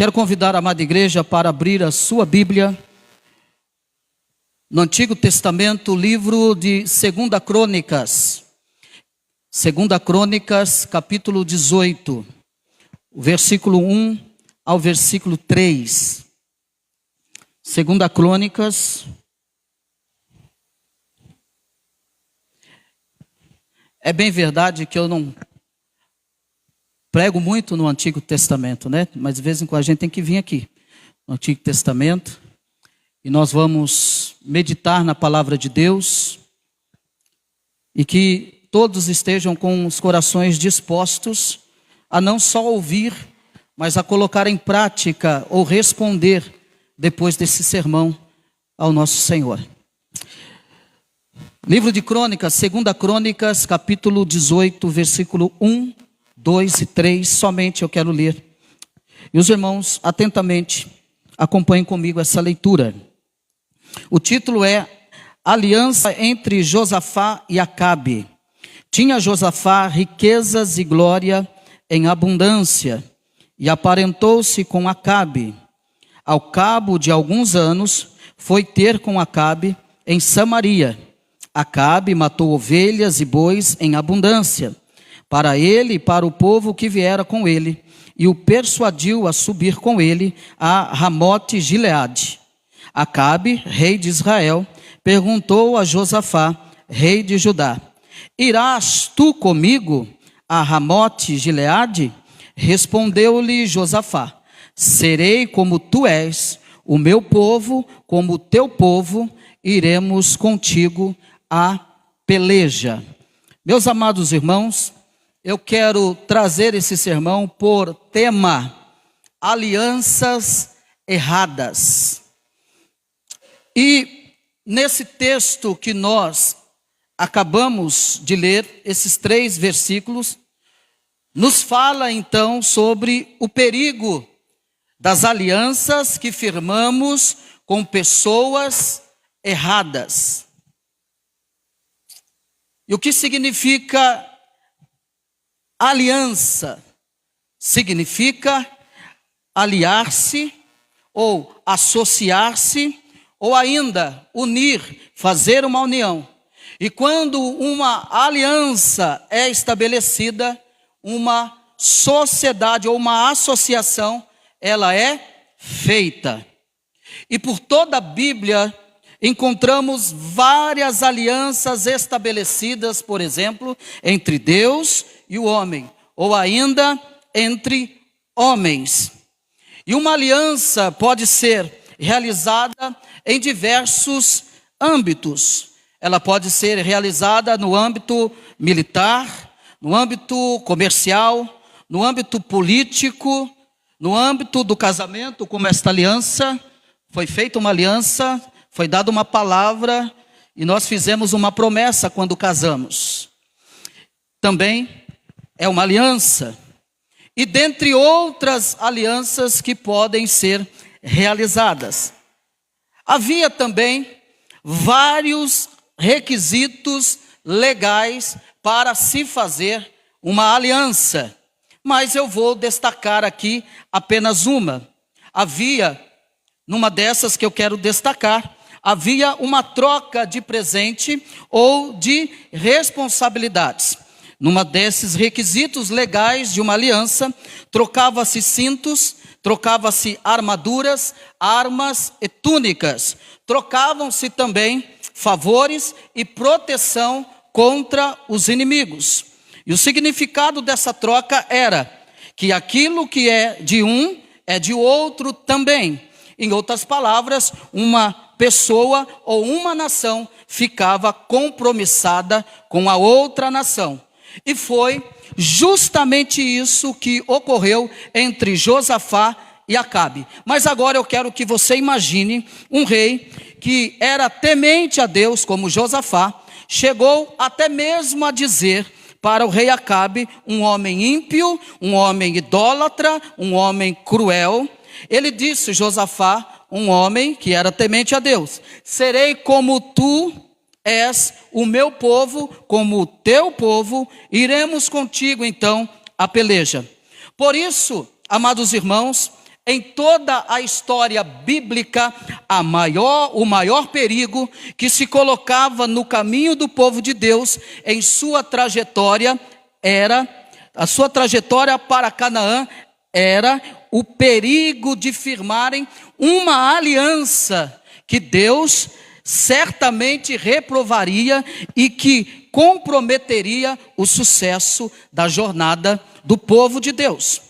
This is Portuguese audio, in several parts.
Quero convidar a amada igreja para abrir a sua Bíblia no Antigo Testamento, livro de 2 Crônicas. 2 Crônicas, capítulo 18, versículo 1 ao versículo 3. 2 Crônicas. É bem verdade que eu não prego muito no Antigo Testamento, né? Mas de vez em quando a gente tem que vir aqui no Antigo Testamento e nós vamos meditar na palavra de Deus e que todos estejam com os corações dispostos a não só ouvir, mas a colocar em prática ou responder depois desse sermão ao nosso Senhor. Livro de Crônicas, 2 Crônicas, capítulo 18, versículo 1, 2 e 3, somente eu quero ler. E os irmãos, atentamente, acompanhem comigo essa leitura. O título é Aliança entre Josafá e Acabe. Tinha Josafá riquezas e glória em abundância, e aparentou-se com Acabe. Ao cabo de alguns anos, foi ter com Acabe em Samaria. Acabe matou ovelhas e bois em abundância, para ele e para o povo que viera com ele, e o persuadiu a subir com ele a Ramote-Gileade. Acabe, rei de Israel, perguntou a Josafá, rei de Judá: irás tu comigo a Ramote-Gileade? Respondeu-lhe Josafá: serei como tu és, o meu povo como o teu povo, iremos contigo a peleja. Meus amados irmãos, eu quero trazer esse sermão por tema alianças erradas. E nesse texto que nós acabamos de ler, esses 3 versículos, nos fala então sobre o perigo das alianças que firmamos com pessoas erradas. E o que significa aliança? Significa aliar-se, ou associar-se, ou ainda unir, fazer uma união. E quando uma aliança é estabelecida, uma sociedade ou uma associação, ela é feita. E por toda a Bíblia encontramos várias alianças estabelecidas, por exemplo, entre Deus e o homem, ou ainda entre homens. E uma aliança pode ser realizada em diversos âmbitos. Ela pode ser realizada no âmbito militar, no âmbito comercial, no âmbito político, no âmbito do casamento, como esta aliança. Foi feita uma aliança, foi dada uma palavra e nós fizemos uma promessa quando casamos. Também é uma aliança. E dentre outras alianças que podem ser realizadas. Havia também vários requisitos legais para se fazer uma aliança. Mas eu vou destacar aqui apenas uma. Havia, numa dessas que eu quero destacar, havia uma troca de presente ou de responsabilidades. Numa desses requisitos legais de uma aliança, trocava-se cintos, trocava-se armaduras, armas e túnicas. Trocavam-se também favores e proteção contra os inimigos. E o significado dessa troca era que aquilo que é de um é de outro também. Em outras palavras, uma pessoa ou uma nação ficava compromissada com a outra nação. E foi justamente isso que ocorreu entre Josafá e Acabe. Mas agora eu quero que você imagine um rei que era temente a Deus, como Josafá, chegou até mesmo a dizer para o rei Acabe, um homem ímpio, um homem idólatra, um homem cruel. Ele disse, Josafá, um homem que era temente a Deus: serei como tu és, o meu povo como o teu povo, iremos contigo então a peleja. Por isso, amados irmãos, Em toda a história bíblica, o maior perigo que se colocava no caminho do povo de Deus em sua trajetória a sua trajetória para Canaã era o perigo de firmarem uma aliança que Deus certamente reprovaria e que comprometeria o sucesso da jornada do povo de Deus.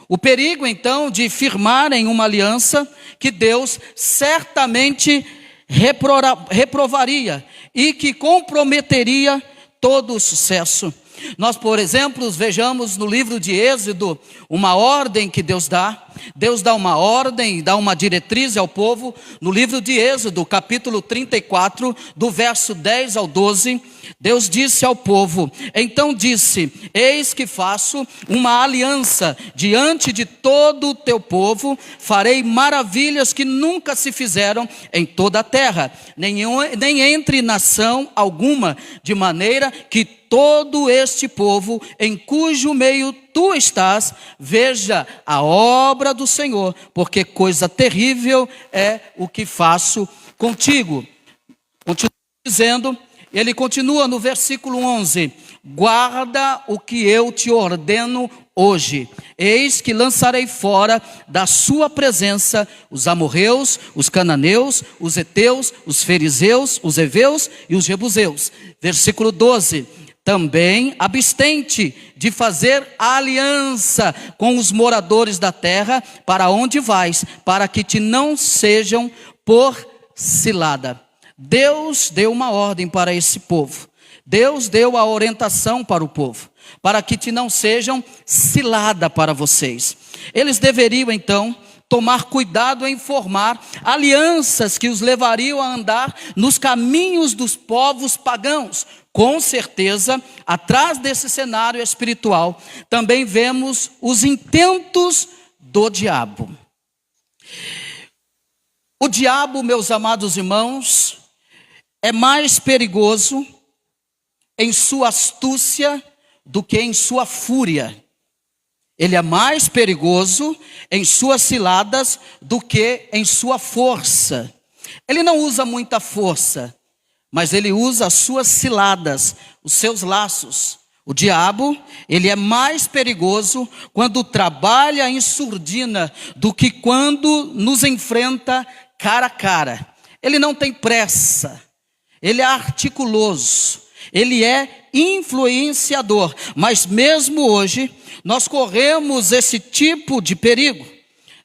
O perigo, então, de firmarem uma aliança que Deus certamente reprovaria e que comprometeria todo o sucesso. Nós, por exemplo, vejamos no livro de Êxodo uma ordem que Deus dá. Deus dá uma ordem, dá uma diretriz ao povo. No livro de Êxodo, capítulo 34, do verso 10 ao 12, Deus disse ao povo: então disse, eis que faço uma aliança diante de todo o teu povo, farei maravilhas que nunca se fizeram em toda a terra, nem entre nação alguma, de maneira que todo este povo, em cujo meio tu estás, veja a obra do Senhor, porque coisa terrível é o que faço contigo. Continua dizendo, ele continua no versículo 11: guarda o que eu te ordeno hoje, eis que lançarei fora da sua presença os amorreus, os cananeus, os heteus, os fariseus, os heveus e os jebuseus. Versículo 12: também abstente de fazer aliança com os moradores da terra para onde vais, para que te não sejam por cilada. Deus deu uma ordem para esse povo. Deus deu a orientação para o povo, para que te não sejam cilada para vocês. Eles deveriam então tomar cuidado em formar alianças que os levariam a andar nos caminhos dos povos pagãos. Com certeza, atrás desse cenário espiritual, também vemos os intentos do diabo. O diabo, meus amados irmãos, é mais perigoso em sua astúcia do que em sua fúria. Ele é mais perigoso em suas ciladas do que em sua força. Ele não usa muita força, mas ele usa as suas ciladas, os seus laços. O diabo, ele é mais perigoso quando trabalha em surdina do que quando nos enfrenta cara a cara. Ele não tem pressa, ele é articuloso, ele é influenciador. Mas mesmo hoje, nós corremos esse tipo de perigo.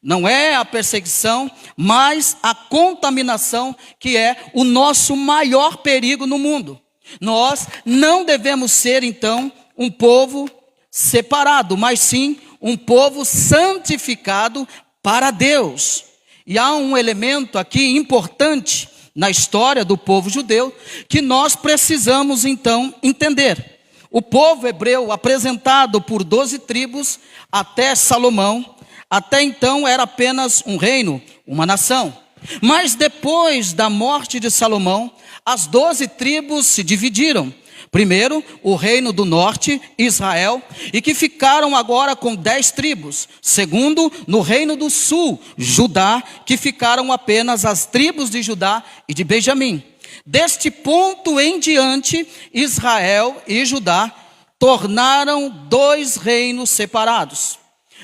Não é a perseguição, mas a contaminação que é o nosso maior perigo no mundo. Nós não devemos ser, então, um povo separado, mas sim um povo santificado para Deus. E há um elemento aqui importante na história do povo judeu que nós precisamos, então, entender. O povo hebreu, apresentado por 12 tribos até Salomão, até então era apenas um reino, uma nação. Mas depois da morte de Salomão, as 12 tribos se dividiram. Primeiro, o reino do norte, Israel, e que ficaram agora com 10 tribos. Segundo, no reino do sul, Judá, que ficaram apenas as tribos de Judá e de Benjamim. Deste ponto em diante, Israel e Judá tornaram 2 reinos separados.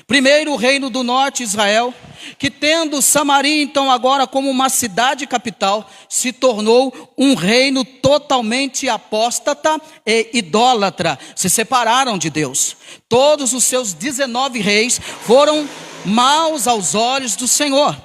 Primeiro, o reino do norte, Israel, que tendo Samaria então agora como uma cidade capital, se tornou um reino totalmente apóstata e idólatra. Se separaram de Deus. Todos os seus 19 reis foram maus aos olhos do Senhor.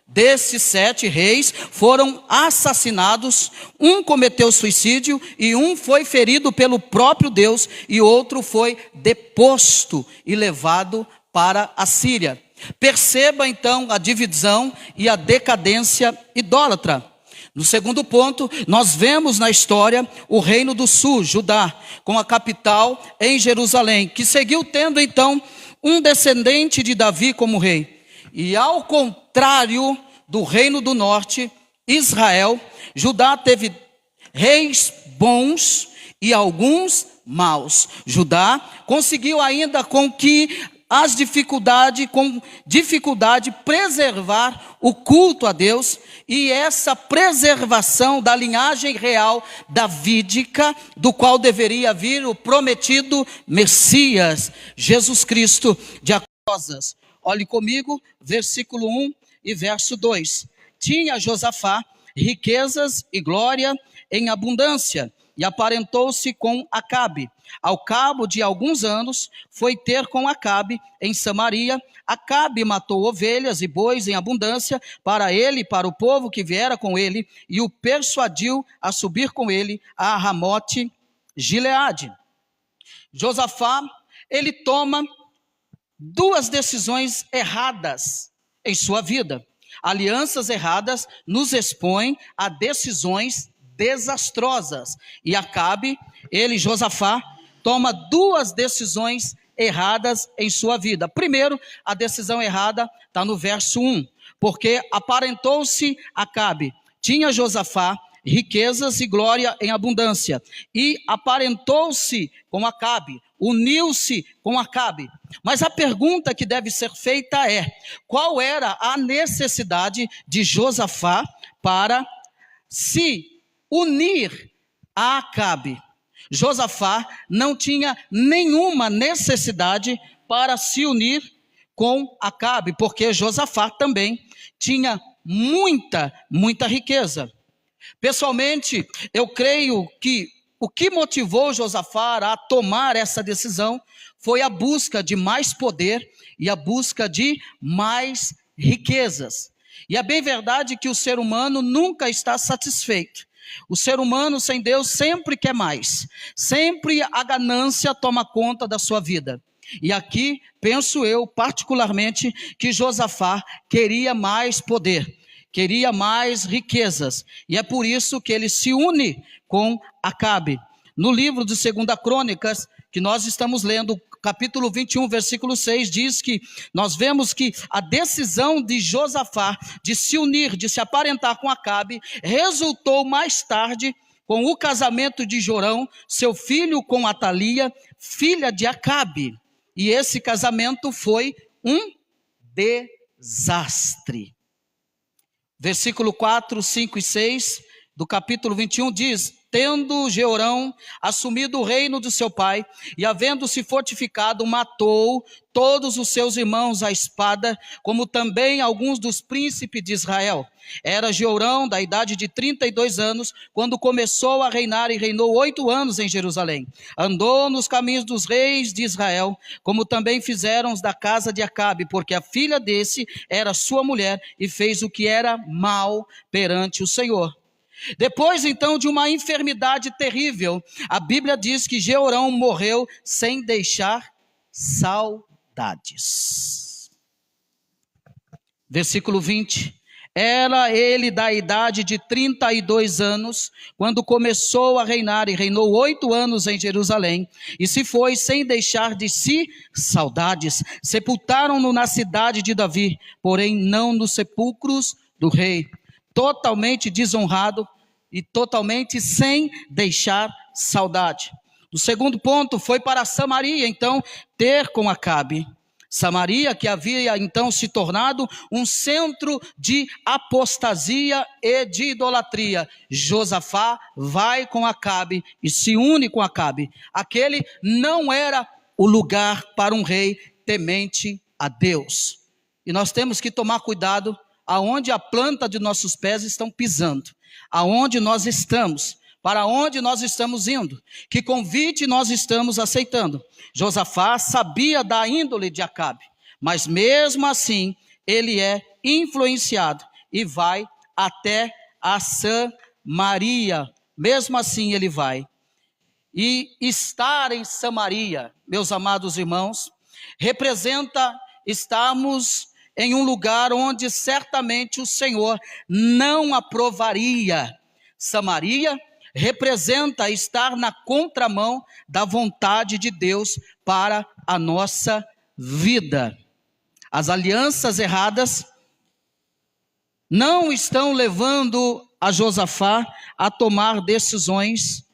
Desses 7 reis foram assassinados, um cometeu suicídio e um foi ferido pelo próprio Deus e outro foi deposto e levado para a Síria. Perceba então a divisão e a decadência idólatra. No segundo ponto, nós vemos na história o reino do sul, Judá, com a capital em Jerusalém, que seguiu tendo então um descendente de Davi como rei. E ao contrário do reino do norte, Israel, Judá teve reis bons e alguns maus. Judá conseguiu ainda com que com dificuldade preservar o culto a Deus, e essa preservação da linhagem real davídica, do qual deveria vir o prometido Messias, Jesus Cristo de Rosas. Olhe comigo, versículo 1 e verso 2. Tinha Josafá riquezas e glória em abundância, e aparentou-se com Acabe. Ao cabo de alguns anos, foi ter com Acabe em Samaria. Acabe matou ovelhas e bois em abundância para ele e para o povo que viera com ele, e o persuadiu a subir com ele a Ramote Gileade. Josafá, ele toma duas decisões erradas em sua vida. Alianças erradas nos expõem a decisões desastrosas. E Acabe, Josafá, toma duas decisões erradas em sua vida. Primeiro, a decisão errada está no verso 1. Porque aparentou-se Acabe, tinha Josafá riquezas e glória em abundância. E aparentou-se com Acabe, uniu-se com Acabe. Mas a pergunta que deve ser feita é: qual era a necessidade de Josafá para se unir a Acabe? Josafá não tinha nenhuma necessidade para se unir com Acabe, porque Josafá também tinha muita riqueza. Pessoalmente, eu creio que o que motivou Josafá a tomar essa decisão foi a busca de mais poder e a busca de mais riquezas. E é bem verdade que o ser humano nunca está satisfeito. O ser humano sem Deus sempre quer mais. Sempre a ganância toma conta da sua vida. E aqui, penso eu particularmente, que Josafá queria mais poder, queria mais riquezas. E é por isso que ele se une com Acabe. No livro de 2 Crônicas, que nós estamos lendo, capítulo 21, versículo 6, diz que nós vemos que a decisão de Josafá de se unir, de se aparentar com Acabe, resultou mais tarde com o casamento de Jorão, seu filho, com Atalia, filha de Acabe. E esse casamento foi um desastre. Versículo 4, 5 e 6 do capítulo 21 diz: tendo Jeorão assumido o reino de seu pai, e havendo-se fortificado, matou todos os seus irmãos à espada, como também alguns dos príncipes de Israel. Era Jeorão da idade de 32 anos, quando começou a reinar, e reinou 8 anos em Jerusalém. Andou nos caminhos dos reis de Israel, como também fizeram os da casa de Acabe, porque a filha desse era sua mulher, e fez o que era mal perante o Senhor. Depois então de uma enfermidade terrível, a Bíblia diz que Jeorão morreu sem deixar saudades. Versículo 20. Era ele da idade de 32 anos, quando começou a reinar, e reinou 8 anos em Jerusalém, e se foi sem deixar de si saudades. Sepultaram-no na cidade de Davi, porém não nos sepulcros do rei. Totalmente desonrado e totalmente sem deixar saudade. O segundo ponto foi para Samaria, então, ter com Acabe. Samaria, que havia então se tornado um centro de apostasia e de idolatria. Josafá vai com Acabe e se une com Acabe. Aquele não era o lugar para um rei temente a Deus. E nós temos que tomar cuidado aonde a planta de nossos pés estão pisando, aonde nós estamos, para onde nós estamos indo, que convite nós estamos aceitando. Josafá sabia da índole de Acabe, mas mesmo assim ele é influenciado e vai até a Samaria. Mesmo assim ele vai. E estar em Samaria, meus amados irmãos, representa estarmos em um lugar onde certamente o Senhor não aprovaria. Samaria representa estar na contramão da vontade de Deus para a nossa vida. As alianças erradas não estão levando a Josafá a tomar decisões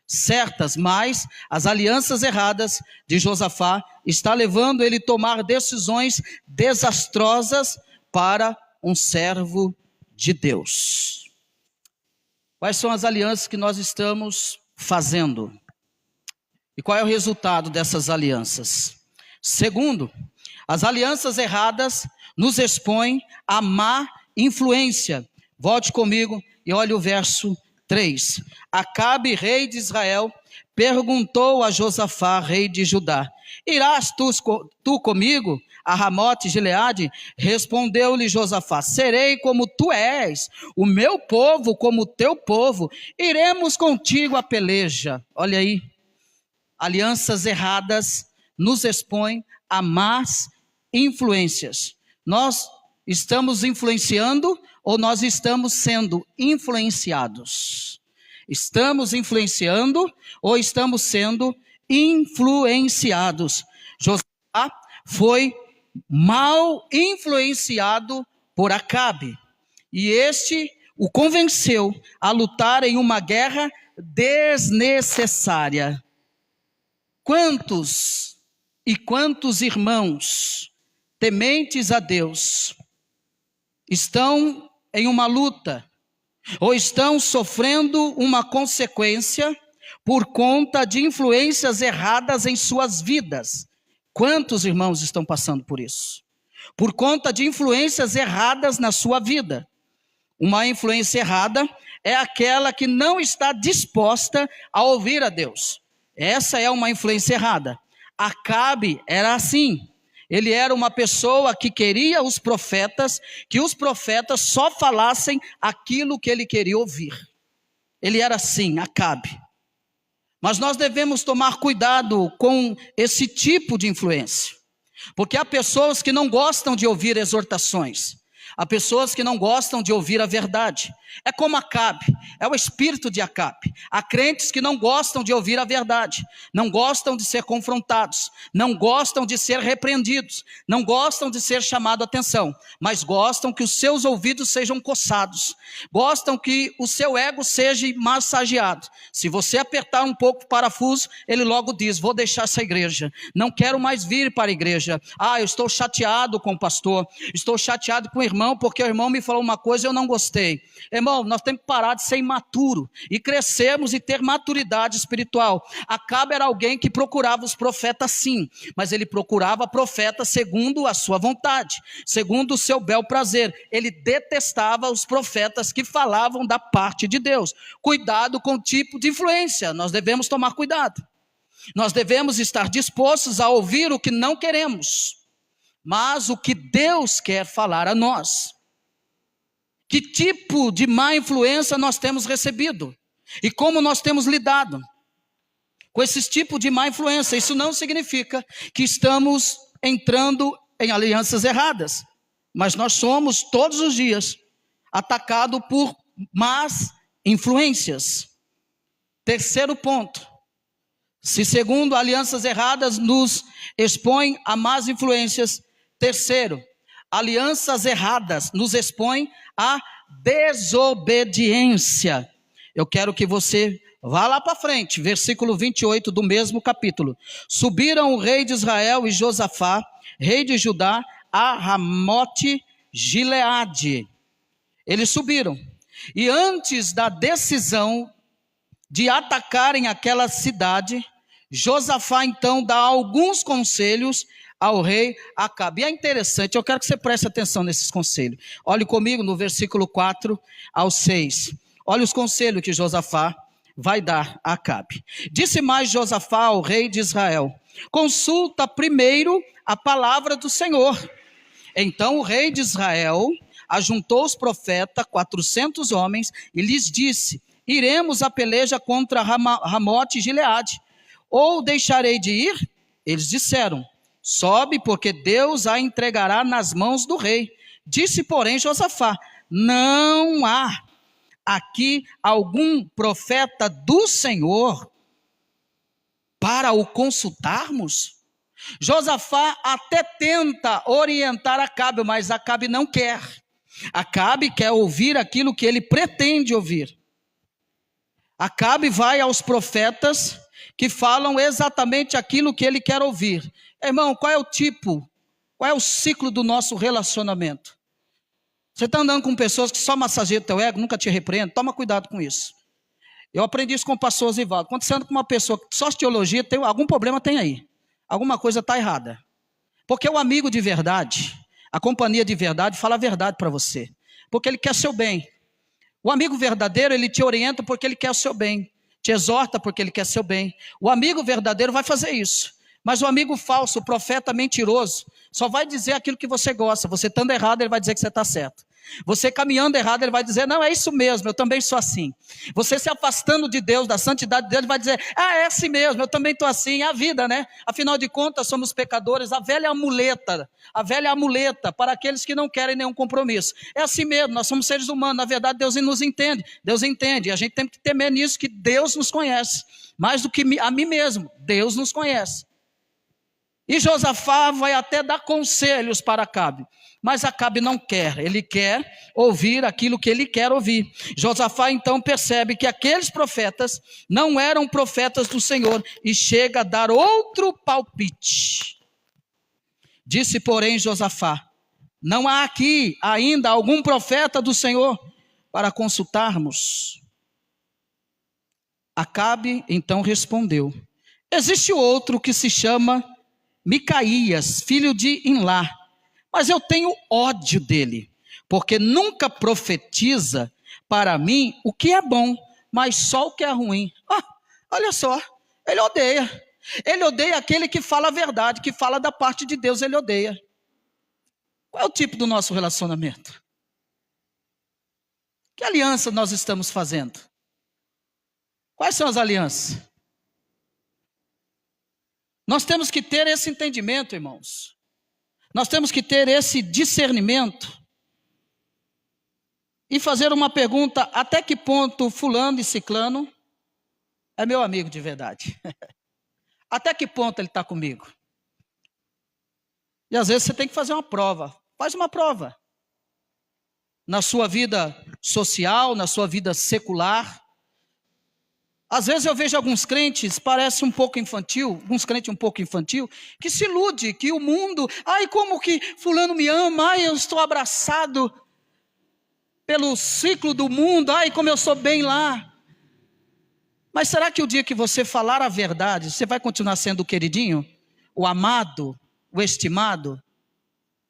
certas, mas as alianças erradas de Josafá está levando ele a tomar decisões desastrosas para um servo de Deus. Quais são as alianças que nós estamos fazendo? E qual é o resultado dessas alianças? Segundo, as alianças erradas nos expõem a má influência. Volte comigo e olhe o verso 3. Acabe, rei de Israel, perguntou a Josafá, rei de Judá: irás tu comigo a Ramote Gileade? Respondeu-lhe Josafá: serei como tu és, o meu povo como o teu povo, iremos contigo à peleja. Olha aí, alianças erradas nos expõem a más influências. Nós estamos influenciando ou nós estamos sendo influenciados? Estamos influenciando ou estamos sendo influenciados? Josafá foi mal influenciado por Acabe, e este o convenceu a lutar em uma guerra desnecessária. Quantos irmãos tementes a Deus estão em uma luta, ou estão sofrendo uma consequência por conta de influências erradas em suas vidas? Quantos irmãos estão passando por isso? Por conta de influências erradas na sua vida. Uma influência errada é aquela que não está disposta a ouvir a Deus. Essa é uma influência errada. Acabe era assim. Ele era uma pessoa que queria que os profetas só falassem aquilo que ele queria ouvir. Ele era assim, Acabe. Mas nós devemos tomar cuidado com esse tipo de influência, porque há pessoas que não gostam de ouvir exortações, há pessoas que não gostam de ouvir a verdade. É como Acabe, é o espírito de Acabe. Há crentes que não gostam de ouvir a verdade, não gostam de ser confrontados, não gostam de ser repreendidos, não gostam de ser chamado a atenção, mas gostam que os seus ouvidos sejam coçados, gostam que o seu ego seja massageado. Se você apertar um pouco o parafuso, ele logo diz: vou deixar essa igreja, não quero mais vir para a igreja. Eu estou chateado com o pastor, estou chateado com o irmão, porque o irmão me falou uma coisa e eu não gostei. Irmão, nós temos que parar de ser imaturo e crescermos e ter maturidade espiritual. Acabe era alguém que procurava os profetas sim, mas ele procurava profetas segundo a sua vontade, segundo o seu bel prazer. Ele detestava os profetas que falavam da parte de Deus. Cuidado com o tipo de influência, nós devemos tomar cuidado. Nós devemos estar dispostos a ouvir o que não queremos, mas o que Deus quer falar a nós. Que tipo de má influência nós temos recebido? E como nós temos lidado com esse tipo de má influência? Isso não significa que estamos entrando em alianças erradas, mas nós somos todos os dias atacados por más influências. Terceiro ponto: se segundo alianças erradas nos expõem a más influências, terceiro, alianças erradas nos expõem à desobediência. Eu quero que você vá lá para frente, versículo 28 do mesmo capítulo. Subiram o rei de Israel e Josafá, rei de Judá, a Ramote Gileade. Eles subiram, e antes da decisão de atacarem aquela cidade, Josafá então dá alguns conselhos ao rei Acabe. E é interessante, eu quero que você preste atenção nesses conselhos. Olhe comigo no versículo 4 ao 6. Olha os conselhos que Josafá vai dar a Acabe. Disse mais Josafá ao rei de Israel: consulta primeiro a palavra do Senhor. Então o rei de Israel ajuntou os profetas, 400 homens, e lhes disse: iremos à peleja contra Ramote Gileade, ou deixarei de ir? Eles disseram: sobe, porque Deus a entregará nas mãos do rei. Disse, porém, Josafá: não há aqui algum profeta do Senhor para o consultarmos? Josafá até tenta orientar Acabe, mas Acabe não quer. Acabe quer ouvir aquilo que ele pretende ouvir. Acabe vai aos profetas que falam exatamente aquilo que ele quer ouvir. Irmão, qual é o tipo, qual é o ciclo do nosso relacionamento? Você está andando com pessoas que só massageiam o teu ego, nunca te repreendem, toma cuidado com isso. Eu aprendi isso com o pastor Zivaldo. Quando você anda com uma pessoa que só teologia, tem algum problema tem aí. Alguma coisa está errada. Porque o amigo de verdade, a companhia de verdade, fala a verdade para você. Porque ele quer seu bem. O amigo verdadeiro, ele te orienta porque ele quer o seu bem. Te exorta porque ele quer seu bem. O amigo verdadeiro vai fazer isso. Mas o amigo falso, o profeta mentiroso, só vai dizer aquilo que você gosta. Você estando errado, ele vai dizer que você está certo. Você caminhando errado, ele vai dizer, não, é isso mesmo, eu também sou assim. Você se afastando de Deus, da santidade de Deus, ele vai dizer, é assim mesmo, eu também estou assim. É a vida, né? Afinal de contas, somos pecadores. A velha amuleta para aqueles que não querem nenhum compromisso. É assim mesmo, nós somos seres humanos. Na verdade, Deus nos entende. Deus entende, e a gente tem que temer nisso, que Deus nos conhece. Mais do que a mim mesmo, Deus nos conhece. E Josafá vai até dar conselhos para Acabe. Mas Acabe não quer, ele quer ouvir aquilo que ele quer ouvir. Josafá então percebe que aqueles profetas não eram profetas do Senhor e chega a dar outro palpite. Disse, porém, Josafá, não há aqui ainda algum profeta do Senhor para consultarmos? Acabe então respondeu, existe outro que se chama Micaías, filho de Imlá, mas eu tenho ódio dele, porque nunca profetiza para mim o que é bom, mas só o que é ruim. Olha só, ele odeia aquele que fala a verdade, que fala da parte de Deus, ele odeia. Qual é o tipo do nosso relacionamento? Que aliança nós estamos fazendo? Quais são as alianças? Nós temos que ter esse entendimento, irmãos. Nós temos que ter esse discernimento e fazer uma pergunta, até que ponto fulano e ciclano é meu amigo de verdade? Até que ponto ele está comigo? E às vezes você tem que fazer uma prova. Faz uma prova. Na sua vida social, na sua vida secular. Às vezes eu vejo alguns crentes, parece um pouco infantil, que se ilude, que o mundo, como que fulano me ama, eu estou abraçado pelo ciclo do mundo, como eu sou bem lá. Mas será que o dia que você falar a verdade, você vai continuar sendo o queridinho, o amado, o estimado?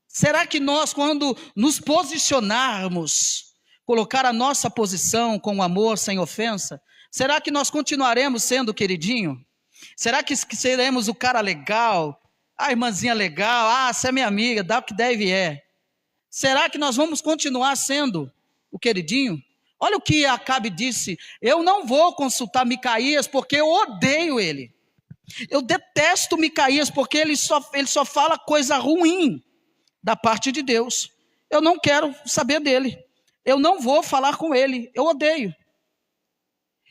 Será que nós, quando nos posicionarmos, colocar a nossa posição com amor, sem ofensa, será que nós continuaremos sendo o queridinho? Será que seremos o cara legal? A irmãzinha legal? Você é minha amiga, dá o que deve é. Será que nós vamos continuar sendo o queridinho? Olha o que Acabe disse, eu não vou consultar Micaías porque eu odeio ele. Eu detesto Micaías porque ele só fala coisa ruim da parte de Deus. Eu não quero saber dele. Eu não vou falar com ele, eu odeio.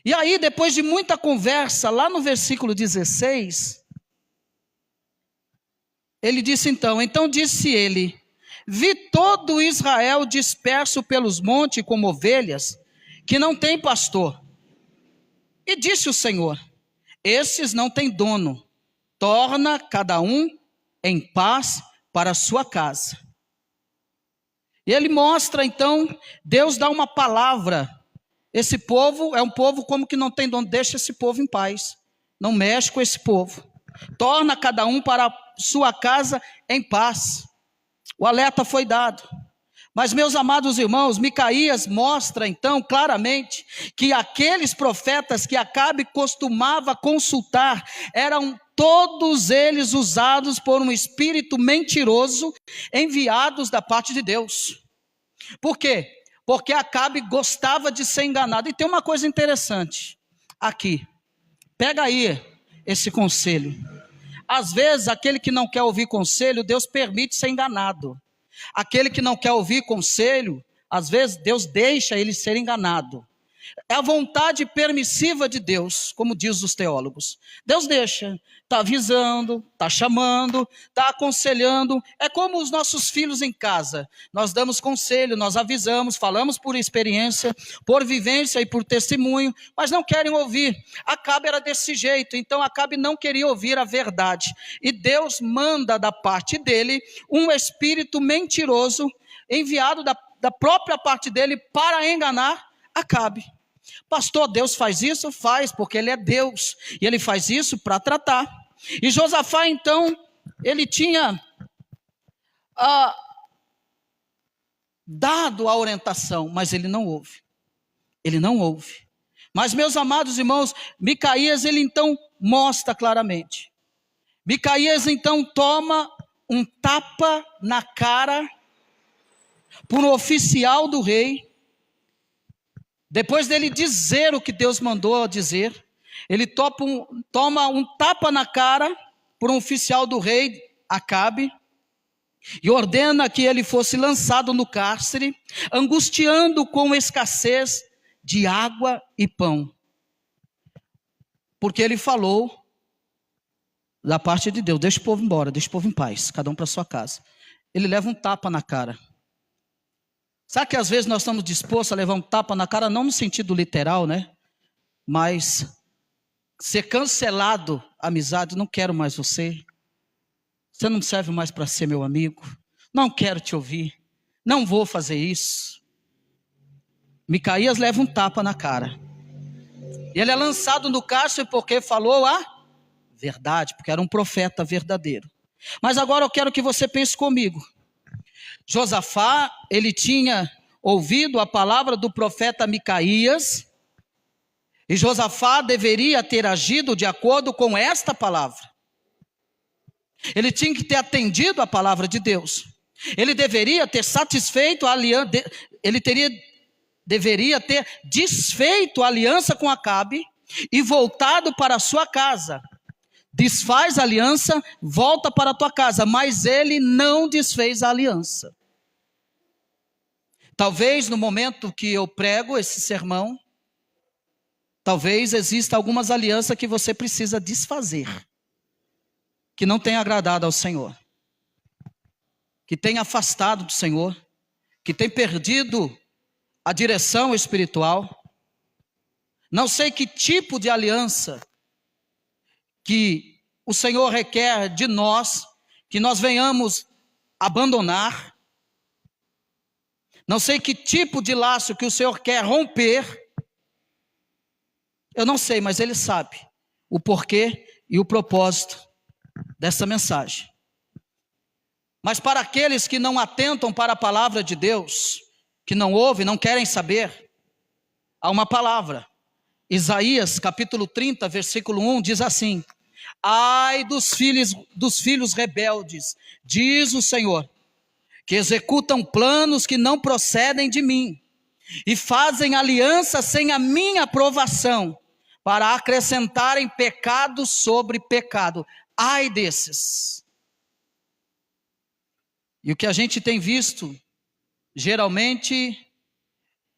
E aí, depois de muita conversa, lá no versículo 16, ele disse então disse ele, vi todo Israel disperso pelos montes como ovelhas, que não tem pastor. E disse o Senhor, esses não têm dono, torna cada um em paz para a sua casa. E ele mostra então, Deus dá uma palavra. Esse povo é um povo como que não tem dono, deixa esse povo em paz, não mexe com esse povo, torna cada um para a sua casa em paz. O alerta foi dado, mas meus amados irmãos, Micaías mostra então claramente que aqueles profetas que Acabe costumava consultar, eram todos eles usados por um espírito mentiroso, enviados da parte de Deus. Por quê? Porque Acabe gostava de ser enganado. E tem uma coisa interessante aqui. Pega aí esse conselho. Às vezes, aquele que não quer ouvir conselho, Deus permite ser enganado. Aquele que não quer ouvir conselho, às vezes, Deus deixa ele ser enganado. É a vontade permissiva de Deus, como diz os teólogos. Deus deixa, está avisando, está chamando, está aconselhando. É como os nossos filhos em casa. Nós damos conselho, nós avisamos, falamos por experiência, por vivência e por testemunho, mas não querem ouvir. Acabe era desse jeito, então Acabe não queria ouvir a verdade. E Deus manda da parte dele um espírito mentiroso, enviado da própria parte dele para enganar Acabe. Pastor, Deus faz isso? Faz, porque Ele é Deus, e Ele faz isso para tratar. E Josafá, então, ele tinha dado a orientação, mas ele não ouve. Ele não ouve. Mas, meus amados irmãos, Micaías, ele então mostra claramente. Micaías, então, toma um tapa na cara por um oficial do rei. Depois dele dizer o que Deus mandou dizer, ele toma um tapa na cara por um oficial do rei Acabe e ordena que ele fosse lançado no cárcere, angustiando com escassez de água e pão. Porque ele falou da parte de Deus: deixa o povo embora, deixa o povo em paz, cada um para sua casa. Ele leva um tapa na cara. Sabe que às vezes nós estamos dispostos a levar um tapa na cara, não no sentido literal, né? Mas ser cancelado a amizade, não quero mais você. Você não serve mais para ser meu amigo. Não quero te ouvir. Não vou fazer isso. Micaías leva um tapa na cara. E ele é lançado no cárcere porque falou a verdade, porque era um profeta verdadeiro. Mas agora eu quero que você pense comigo. Josafá, ele tinha ouvido a palavra do profeta Micaías, e Josafá deveria ter agido de acordo com esta palavra. Ele tinha que ter atendido a palavra de Deus. Ele deveria ter satisfeito a aliança, deveria ter desfeito a aliança com Acabe e voltado para a sua casa. Desfaz a aliança, volta para a tua casa, mas ele não desfez a aliança. Talvez no momento que eu prego esse sermão, talvez exista algumas alianças que você precisa desfazer, que não tem agradado ao Senhor, que tem afastado do Senhor, que tem perdido a direção espiritual. Não sei que tipo de aliança que o Senhor requer de nós, que nós venhamos abandonar. Não sei que tipo de laço que o Senhor quer romper. Eu não sei, mas Ele sabe o porquê e o propósito dessa mensagem. Mas para aqueles que não atentam para a palavra de Deus, que não ouvem, não querem saber, há uma palavra. Isaías capítulo 30, versículo 1 diz assim: ai dos filhos rebeldes, diz o Senhor, que executam planos que não procedem de mim, e fazem aliança sem a minha aprovação, para acrescentarem pecado sobre pecado. Ai desses. E o que a gente tem visto, geralmente,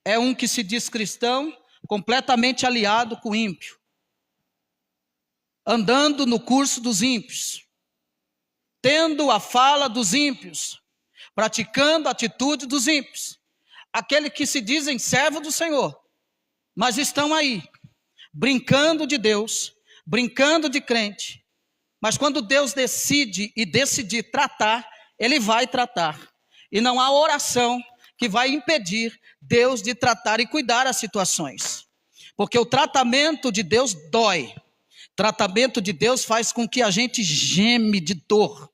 é um que se diz cristão, completamente aliado com o ímpio, andando no curso dos ímpios, tendo a fala dos ímpios, praticando a atitude dos ímpios, aquele que se dizem servo do Senhor, mas estão aí, brincando de Deus, brincando de crente, mas quando Deus decide e decidir tratar, Ele vai tratar, e não há oração que vai impedir Deus de tratar e cuidar as situações, porque o tratamento de Deus dói, tratamento de Deus faz com que a gente geme de dor,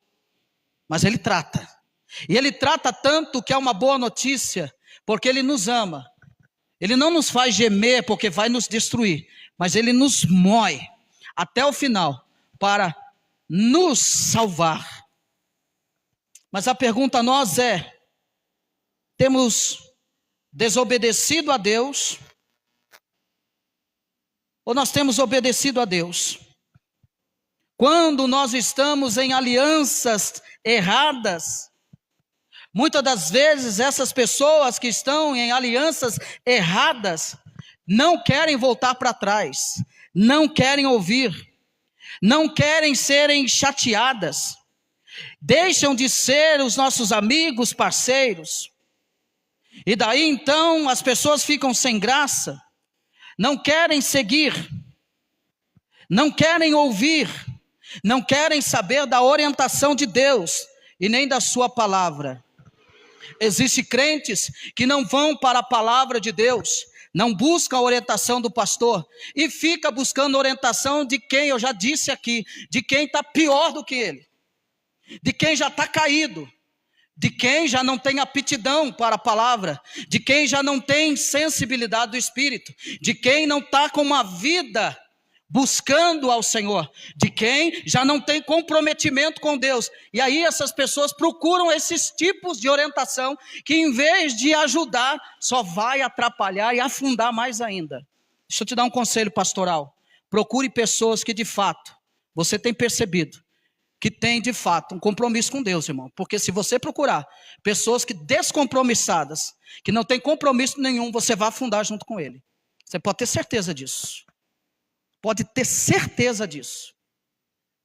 mas Ele trata, e Ele trata tanto que é uma boa notícia, porque Ele nos ama. Ele não nos faz gemer porque vai nos destruir, mas Ele nos mói até o final para nos salvar. Mas a pergunta a nós é: temos desobedecido a Deus ou nós temos obedecido a Deus? Quando nós estamos em alianças erradas, muitas das vezes essas pessoas que estão em alianças erradas não querem voltar para trás, não querem ouvir, não querem serem chateadas, deixam de ser os nossos amigos, parceiros, e daí então as pessoas ficam sem graça, não querem seguir, não querem ouvir, não querem saber da orientação de Deus e nem da sua palavra. Existem crentes que não vão para a palavra de Deus, não buscam a orientação do pastor e fica buscando orientação de quem, eu já disse aqui, de quem está pior do que ele, de quem já está caído, de quem já não tem aptidão para a palavra, de quem já não tem sensibilidade do Espírito, de quem não está com uma vida buscando ao Senhor, de quem já não tem comprometimento com Deus. E aí essas pessoas procuram esses tipos de orientação que em vez de ajudar, só vai atrapalhar e afundar mais ainda. Deixa eu te dar um conselho pastoral. Procure pessoas que de fato, você tem percebido, que tem de fato um compromisso com Deus, irmão. Porque se você procurar pessoas que descompromissadas, que não tem compromisso nenhum, você vai afundar junto com ele. Você pode ter certeza disso. Pode ter certeza disso.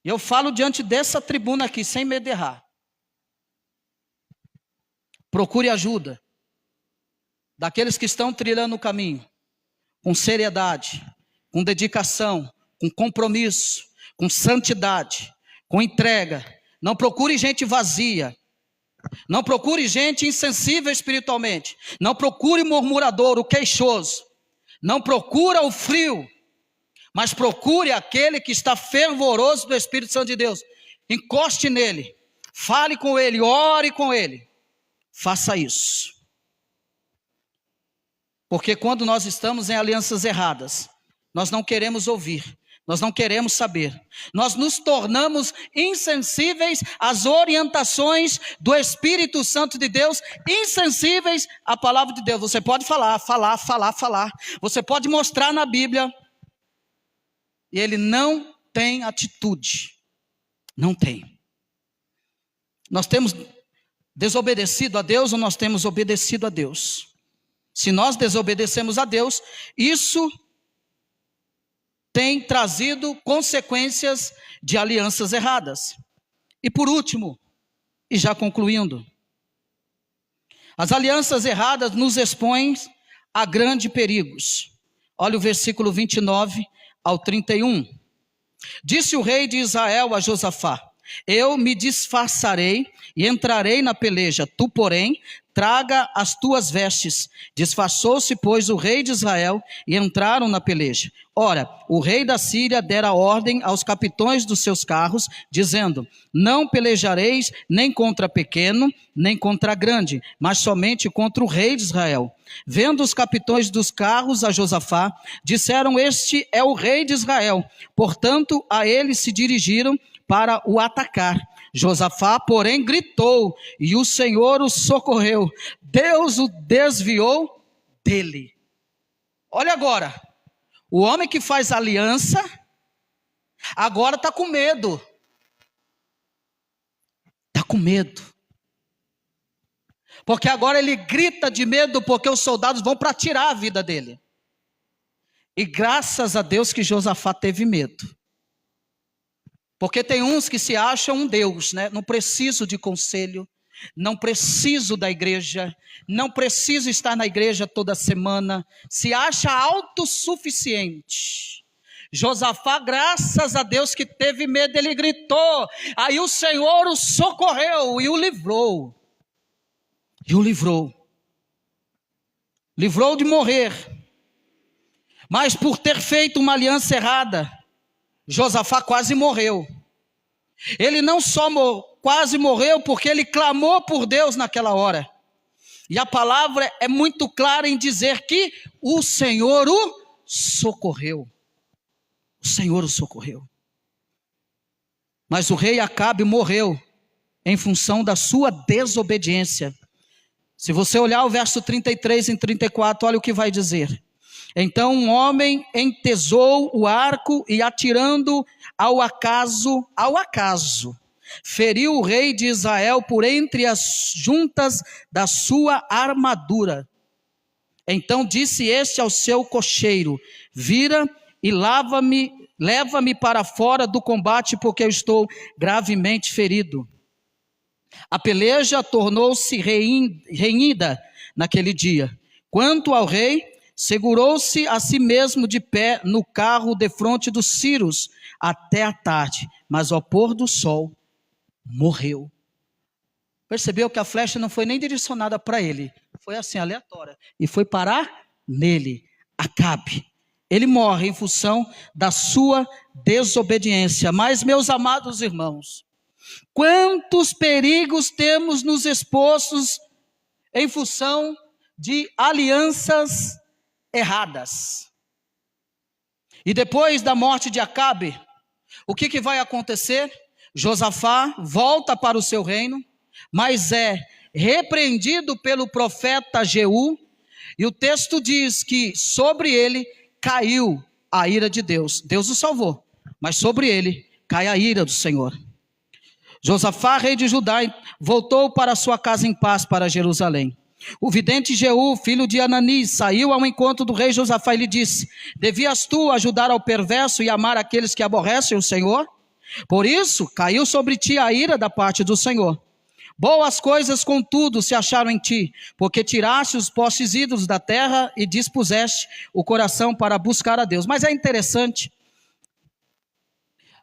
E eu falo diante dessa tribuna aqui, sem medo de errar. Procure ajuda daqueles que estão trilhando o caminho, com seriedade, com dedicação, com compromisso, com santidade, com entrega. Não procure gente vazia. Não procure gente insensível espiritualmente. Não procure murmurador, o queixoso. Não procura o frio. Mas procure aquele que está fervoroso do Espírito Santo de Deus. Encoste nele, fale com ele, ore com ele. Faça isso. Porque quando nós estamos em alianças erradas, nós não queremos ouvir, nós não queremos saber. Nós nos tornamos insensíveis às orientações do Espírito Santo de Deus, insensíveis à palavra de Deus. Você pode falar. Você pode mostrar na Bíblia. E ele não tem atitude. Não tem. Nós temos desobedecido a Deus ou nós temos obedecido a Deus? Se nós desobedecemos a Deus, isso tem trazido consequências de alianças erradas. E por último, e já concluindo, as alianças erradas nos expõem a grandes perigos. Olha o versículo 29 ao 31. Disse o rei de Israel a Josafá: eu me disfarçarei e entrarei na peleja, tu, porém, traga as tuas vestes. Disfarçou-se, pois, o rei de Israel e entraram na peleja. Ora, o rei da Síria dera ordem aos capitães dos seus carros, dizendo: não pelejareis nem contra pequeno, nem contra grande, mas somente contra o rei de Israel. Vendo os capitães dos carros a Josafá, disseram: este é o rei de Israel. Portanto, a ele se dirigiram para o atacar. Josafá, porém, gritou, e o Senhor o socorreu. Deus o desviou dele. Olha agora, o homem que faz aliança, agora está com medo. Está com medo. Porque agora ele grita de medo, porque os soldados vão para tirar a vida dele. E graças a Deus que Josafá teve medo. Porque tem uns que se acham um Deus, né? Não preciso de conselho, não preciso da igreja, não preciso estar na igreja toda semana, se acha autossuficiente. Josafá, graças a Deus que teve medo, ele gritou, aí o Senhor o socorreu e o livrou. E o livrou. Livrou de morrer. Mas por ter feito uma aliança errada, Josafá quase morreu. Ele não só quase morreu, porque ele clamou por Deus naquela hora. E a palavra é muito clara em dizer que o Senhor o socorreu. O Senhor o socorreu. Mas o rei Acabe morreu em função da sua desobediência. Se você olhar o verso 33 e 34, olha o que vai dizer. Então um homem entesou o arco e atirando ao acaso, feriu o rei de Israel por entre as juntas da sua armadura. Então disse este ao seu cocheiro: vira e leva-me para fora do combate, porque eu estou gravemente ferido. A peleja tornou-se renhida naquele dia. Quanto ao rei, segurou-se a si mesmo de pé no carro defronte dos sírios até a tarde, mas ao pôr do sol morreu. Percebeu que a flecha não foi nem direcionada para ele, foi assim, aleatória, e foi parar nele, Acabe. Ele morre em função da sua desobediência. Mas, meus amados irmãos, quantos perigos temos nos expostos em função de alianças erradas. E depois da morte de Acabe, o que vai acontecer? Josafá volta para o seu reino, mas é repreendido pelo profeta Jeú, e o texto diz que sobre ele caiu a ira de Deus. Deus o salvou, mas sobre ele cai a ira do Senhor. Josafá, rei de Judá, voltou para sua casa em paz para Jerusalém. O vidente Jeú, filho de Anani, saiu ao encontro do rei Josafá e lhe disse: devias tu ajudar ao perverso e amar aqueles que aborrecem o Senhor? Por isso caiu sobre ti a ira da parte do Senhor. Boas coisas, contudo, se acharam em ti, porque tiraste os postes ídolos da terra e dispuseste o coração para buscar a Deus. Mas é interessante,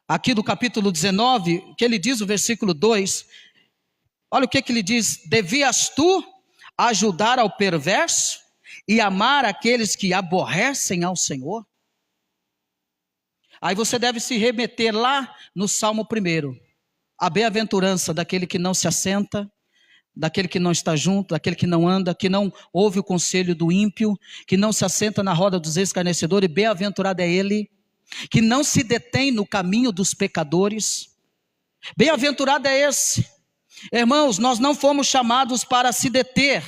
aqui do capítulo 19, que ele diz, o versículo 2, olha o que ele diz: devias tu ajudar ao perverso e amar aqueles que aborrecem ao Senhor? Aí você deve se remeter lá no Salmo 1, a bem-aventurança daquele que não se assenta, daquele que não está junto, daquele que não anda, que não ouve o conselho do ímpio, que não se assenta na roda dos escarnecedores, bem-aventurado é ele, que não se detém no caminho dos pecadores. Bem-aventurado é esse. Irmãos, nós não fomos chamados para se deter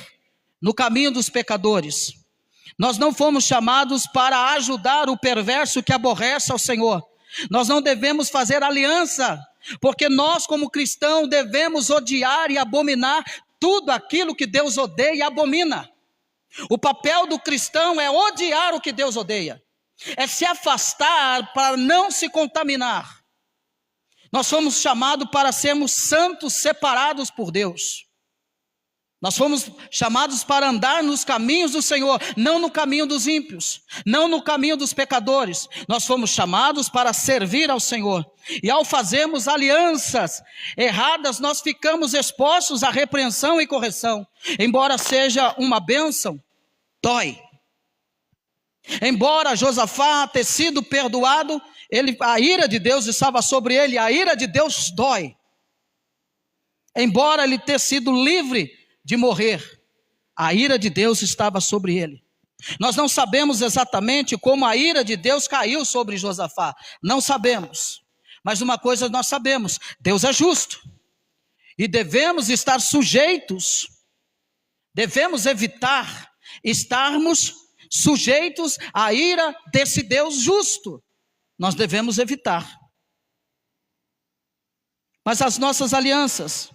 no caminho dos pecadores. Nós não fomos chamados para ajudar o perverso que aborrece ao Senhor. Nós não devemos fazer aliança, porque nós, como cristãos, devemos odiar e abominar tudo aquilo que Deus odeia e abomina. O papel do cristão é odiar o que Deus odeia, é se afastar para não se contaminar. Nós fomos chamados para sermos santos, separados por Deus. Nós fomos chamados para andar nos caminhos do Senhor, não no caminho dos ímpios, não no caminho dos pecadores. Nós fomos chamados para servir ao Senhor. E ao fazermos alianças erradas, nós ficamos expostos à repreensão e correção. Embora seja uma bênção, dói. Embora Josafá tenha sido perdoado, a ira de Deus estava sobre ele, a ira de Deus dói. Embora ele tenha sido livre de morrer, a ira de Deus estava sobre ele. Nós não sabemos exatamente como a ira de Deus caiu sobre Josafá, não sabemos, mas uma coisa nós sabemos: Deus é justo, e devemos estar sujeitos, devemos evitar estarmos sujeitos à ira desse Deus justo. Nós devemos evitar. Mas as nossas alianças,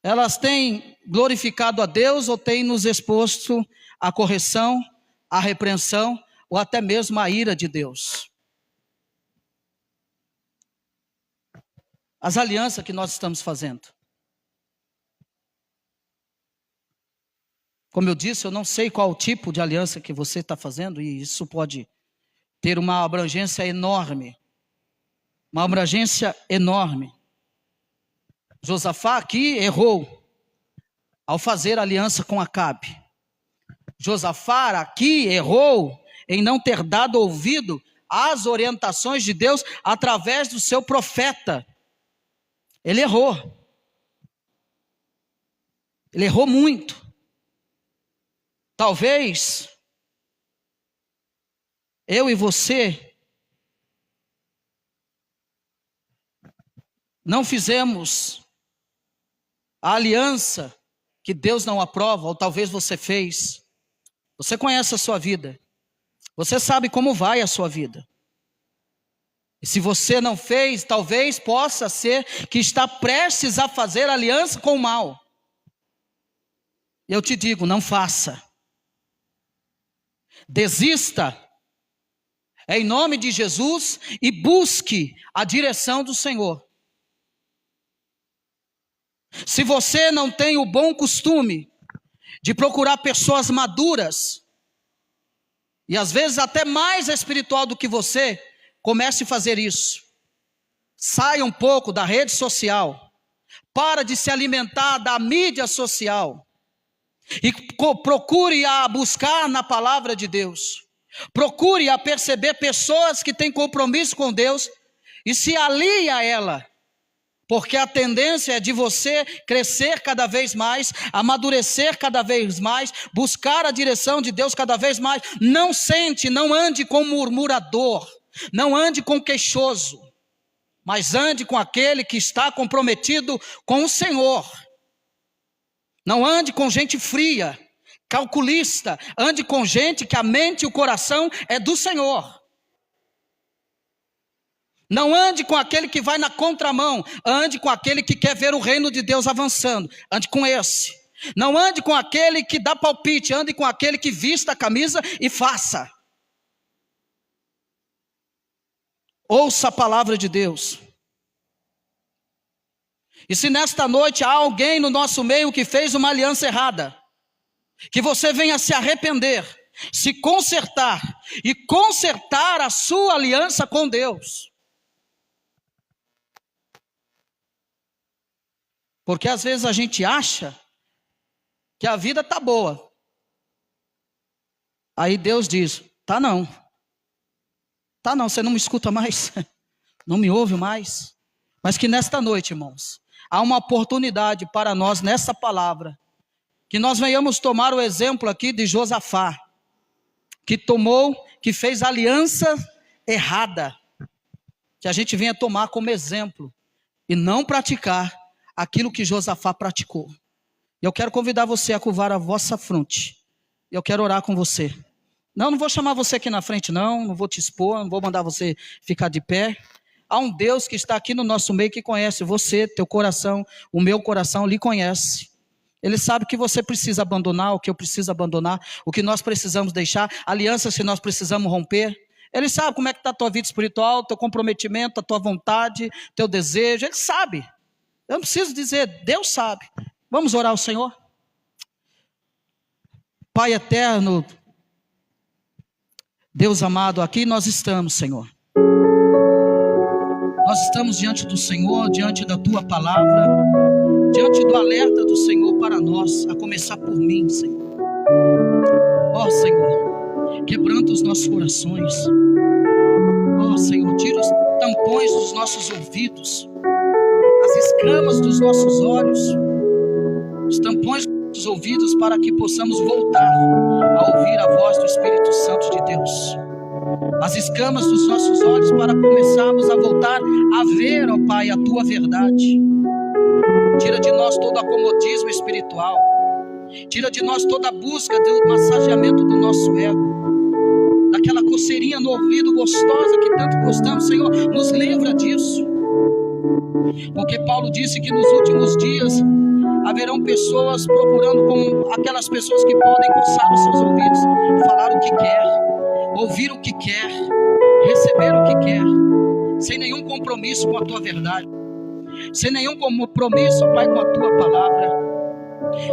elas têm glorificado a Deus ou têm nos exposto à correção, à repreensão ou até mesmo à ira de Deus? As alianças que nós estamos fazendo. Como eu disse, eu não sei qual o tipo de aliança que você está fazendo, e isso pode ter uma abrangência enorme. Uma abrangência enorme. Josafá aqui errou ao fazer aliança com Acabe. Josafá aqui errou em não ter dado ouvido às orientações de Deus através do seu profeta. Ele errou. Ele errou muito. Talvez eu e você não fizemos a aliança que Deus não aprova, ou talvez você fez. Você conhece a sua vida, você sabe como vai a sua vida. E se você não fez, talvez possa ser que está prestes a fazer aliança com o mal. Eu te digo, não faça. Desista, em nome de Jesus, e busque a direção do Senhor. Se você não tem o bom costume de procurar pessoas maduras, e às vezes até mais espiritual do que você, comece a fazer isso. Saia um pouco da rede social, para de se alimentar da mídia social, e procure a buscar na palavra de Deus. Procure a perceber pessoas que têm compromisso com Deus e se alie a ela. Porque a tendência é de você crescer cada vez mais, amadurecer cada vez mais, buscar a direção de Deus cada vez mais. Não ande com murmurador, não ande com queixoso, mas ande com aquele que está comprometido com o Senhor. Não ande com gente fria, calculista, ande com gente que a mente e o coração é do Senhor. Não ande com aquele que vai na contramão, ande com aquele que quer ver o reino de Deus avançando, ande com esse. Não ande com aquele que dá palpite, ande com aquele que vista a camisa e faça. Ouça a palavra de Deus. E se nesta noite há alguém no nosso meio que fez uma aliança errada, que você venha se arrepender, se consertar e consertar a sua aliança com Deus. Porque às vezes a gente acha que a vida está boa. Aí Deus diz, tá não, você não me escuta mais, não me ouve mais. Mas que nesta noite, irmãos, há uma oportunidade para nós nessa palavra, que nós venhamos tomar o exemplo aqui de Josafá, que fez aliança errada, que a gente venha tomar como exemplo, e não praticar aquilo que Josafá praticou. Eu quero convidar você a curvar a vossa fronte, eu quero orar com você. Não vou chamar você aqui na frente não vou te expor, não vou mandar você ficar de pé. Há um Deus que está aqui no nosso meio que conhece você, teu coração, o meu coração lhe conhece. Ele sabe que você precisa abandonar, o que eu preciso abandonar, o que nós precisamos deixar, alianças que nós precisamos romper. Ele sabe como é que está a tua vida espiritual, teu comprometimento, a tua vontade, teu desejo, ele sabe. Eu não preciso dizer, Deus sabe. Vamos orar ao Senhor? Pai eterno, Deus amado, aqui nós estamos, Senhor. Nós estamos diante do Senhor, diante da Tua palavra, diante do alerta do Senhor para nós, a começar por mim, Senhor. Ó Senhor, quebranta os nossos corações. Ó Senhor, tira os tampões dos nossos ouvidos, as escamas dos nossos olhos, os tampões dos ouvidos, para que possamos voltar a ouvir a voz do Espírito Santo de Deus. As escamas dos nossos olhos, para começarmos a voltar a ver, ó Pai, a Tua verdade. Tira de nós todo acomodismo espiritual. Tira de nós toda a busca do massageamento do nosso ego, daquela coceirinha no ouvido gostosa que tanto gostamos. Senhor, nos livra disso. Porque Paulo disse que nos últimos dias haverão pessoas procurando como aquelas pessoas que podem coçar os seus ouvidos, falar o que quer, ouvir o que quer, receber o que quer, sem nenhum compromisso com a Tua verdade, sem nenhum compromisso, Pai, com a Tua palavra.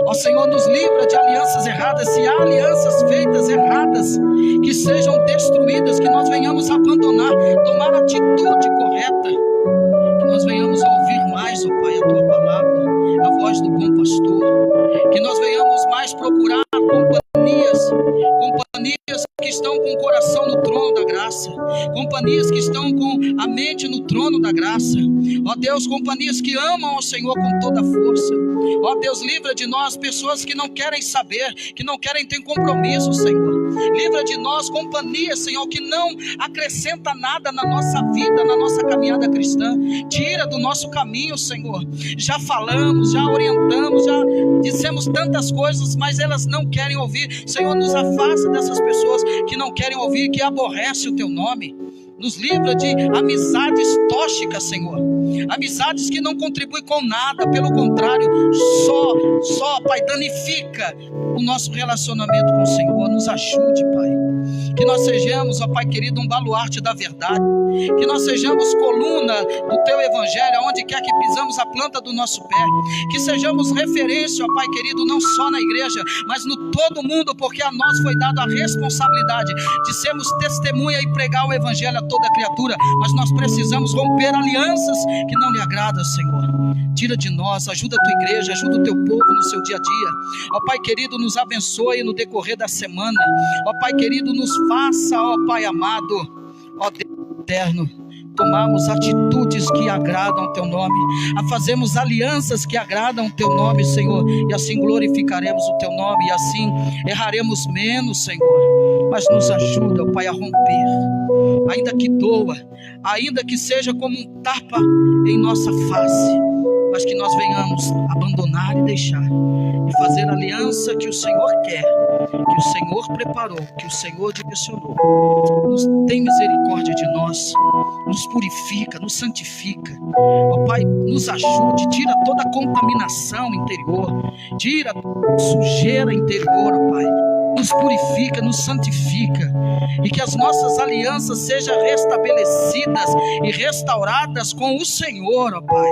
Ó Senhor, nos livra de alianças erradas. Se há alianças feitas erradas, que sejam destruídas, que nós venhamos abandonar, tomar a atitude correta, que nós venhamos a ouvir mais, ó Pai, a Tua palavra, a voz do bom pastor, que nós venhamos mais procurar companhias que estão com o coração no trono da graça, companhias que estão com a mente no trono da graça. Ó Deus, companhias que amam ao Senhor com toda a força. Ó Deus, livra de nós pessoas que não querem saber, que não querem ter compromisso, Senhor. Livra de nós companhias, Senhor, que não acrescenta nada na nossa vida, na nossa caminhada cristã. Tira do nosso caminho, Senhor. Já falamos, já orientamos, já dissemos tantas coisas, mas elas não querem ouvir. Senhor, nos afasta dessas pessoas que não querem ouvir, que aborrecem o Teu nome. Nos livra de amizades tóxicas, Senhor. Amizades que não contribuem com nada, pelo contrário, só, Pai, danifica o nosso relacionamento com o Senhor. Nos ajude, Pai. Que nós sejamos, ó Pai querido, um baluarte da verdade. Que nós sejamos coluna do Teu Evangelho, onde quer que pisamos a planta do nosso pé. Que sejamos referência, ó Pai querido, não só na igreja, mas no todo mundo, porque a nós foi dada a responsabilidade de sermos testemunha e pregar o Evangelho a toda criatura. Mas nós precisamos romper alianças que não lhe agradam, Senhor. Tira de nós, ajuda a Tua igreja, ajuda o Teu povo no seu dia a dia. Ó Pai querido, nos abençoe no decorrer da semana. Ó Pai querido, nos faça, ó Pai amado, ó Deus eterno, tomarmos atitudes que agradam o Teu nome, a fazermos alianças que agradam o Teu nome, Senhor, e assim glorificaremos o Teu nome, e assim erraremos menos, Senhor. Mas nos ajuda, ó Pai, a romper, ainda que doa, ainda que seja como um tapa em nossa face, mas que nós venhamos abandonar e deixar, e fazer a aliança que o Senhor quer, que o Senhor preparou, que o Senhor direcionou. Tem misericórdia de nós, nos purifica, nos santifica. Ó Pai, nos ajude, tira toda a contaminação interior, tira a sujeira interior, ó Pai. Nos purifica, nos santifica, e que as nossas alianças sejam restabelecidas e restauradas com o Senhor, ó Pai.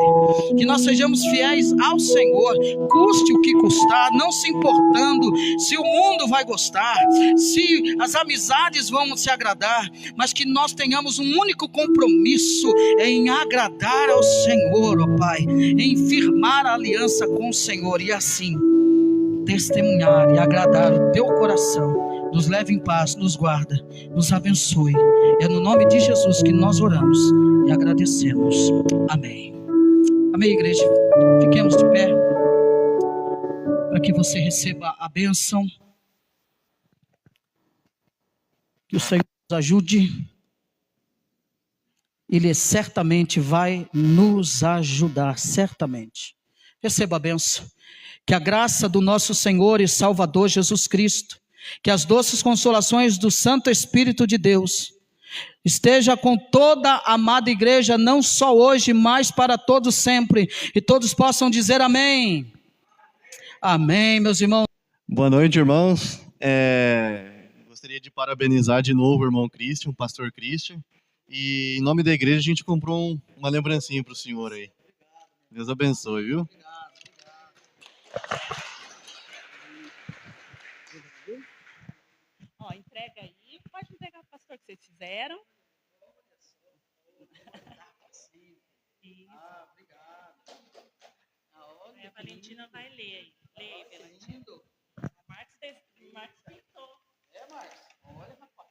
Que nós sejamos fiéis ao Senhor, custe o que custar, não se importando se o mundo vai gostar, se as amizades vão se agradar, mas que nós tenhamos um único compromisso em agradar ao Senhor, ó Pai, em firmar a aliança com o Senhor, e assim testemunhar e agradar o Teu coração. Nos leve em paz, nos guarda, nos abençoe. É no nome de Jesus que nós oramos e agradecemos. Amém. Amém, igreja. Fiquemos de pé para que você receba a bênção. Que o Senhor nos ajude. Ele certamente vai nos ajudar, certamente. Receba a bênção. Que a graça do nosso Senhor e Salvador Jesus Cristo, que as doces consolações do Santo Espírito de Deus, esteja com toda a amada igreja, não só hoje, mas para todos sempre. E todos possam dizer amém. Amém, meus irmãos. Boa noite, irmãos. Gostaria de parabenizar de novo o irmão Christian, o pastor Christian. E em nome da igreja a gente comprou uma lembrancinha para o senhor aí. Deus abençoe, viu? Ó, entrega aí, pode entregar para o pastor que vocês fizeram. Isso. Obrigado. A Valentina vai ler aí. Leia aí, Valentina. Marcos pintou. Marcos, olha, rapaz.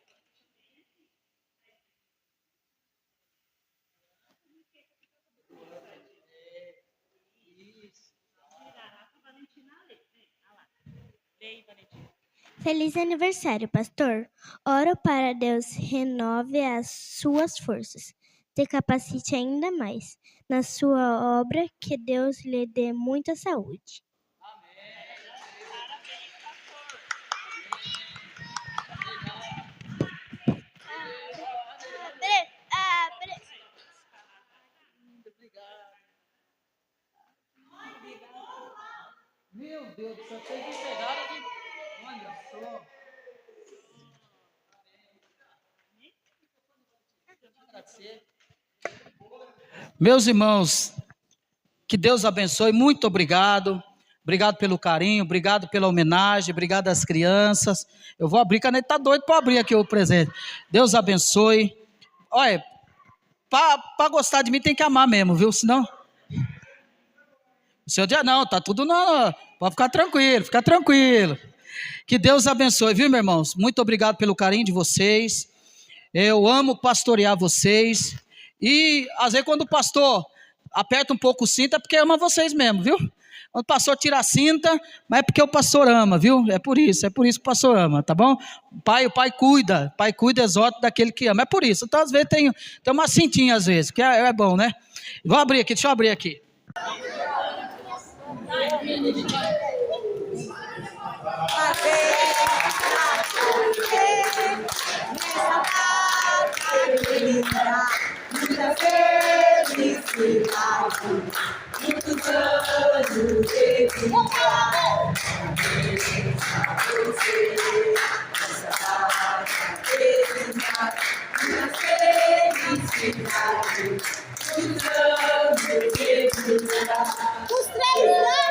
Feliz aniversário, pastor. Oro para Deus renove as suas forças, te capacite ainda mais na sua obra, que Deus lhe dê muita saúde. Meu Deus do céu, vocês encerraram aqui. Olha só. Meus irmãos, que Deus abençoe, muito obrigado. Obrigado pelo carinho, obrigado pela homenagem, obrigado às crianças. Eu vou abrir, caneta tá doido para abrir aqui o presente. Deus abençoe. Olha, para gostar de mim tem que amar mesmo, viu? Senão... O seu dia não, tá tudo não. Pode ficar tranquilo, fica tranquilo. Que Deus abençoe, viu, meus irmãos? Muito obrigado pelo carinho de vocês. Eu amo pastorear vocês. E às vezes quando o pastor aperta um pouco o cinto é porque ama vocês mesmo, viu? Quando o pastor tira a cinta, mas é porque o pastor ama, viu? É por isso que o pastor ama, tá bom? O pai cuida, exorta daquele que ama. É por isso. Então às vezes tem uma cintinha às vezes, que é bom, né? Vou abrir aqui, deixa eu abrir aqui. vida, muita felicidade, muitos anos de vida. Os 3 anos.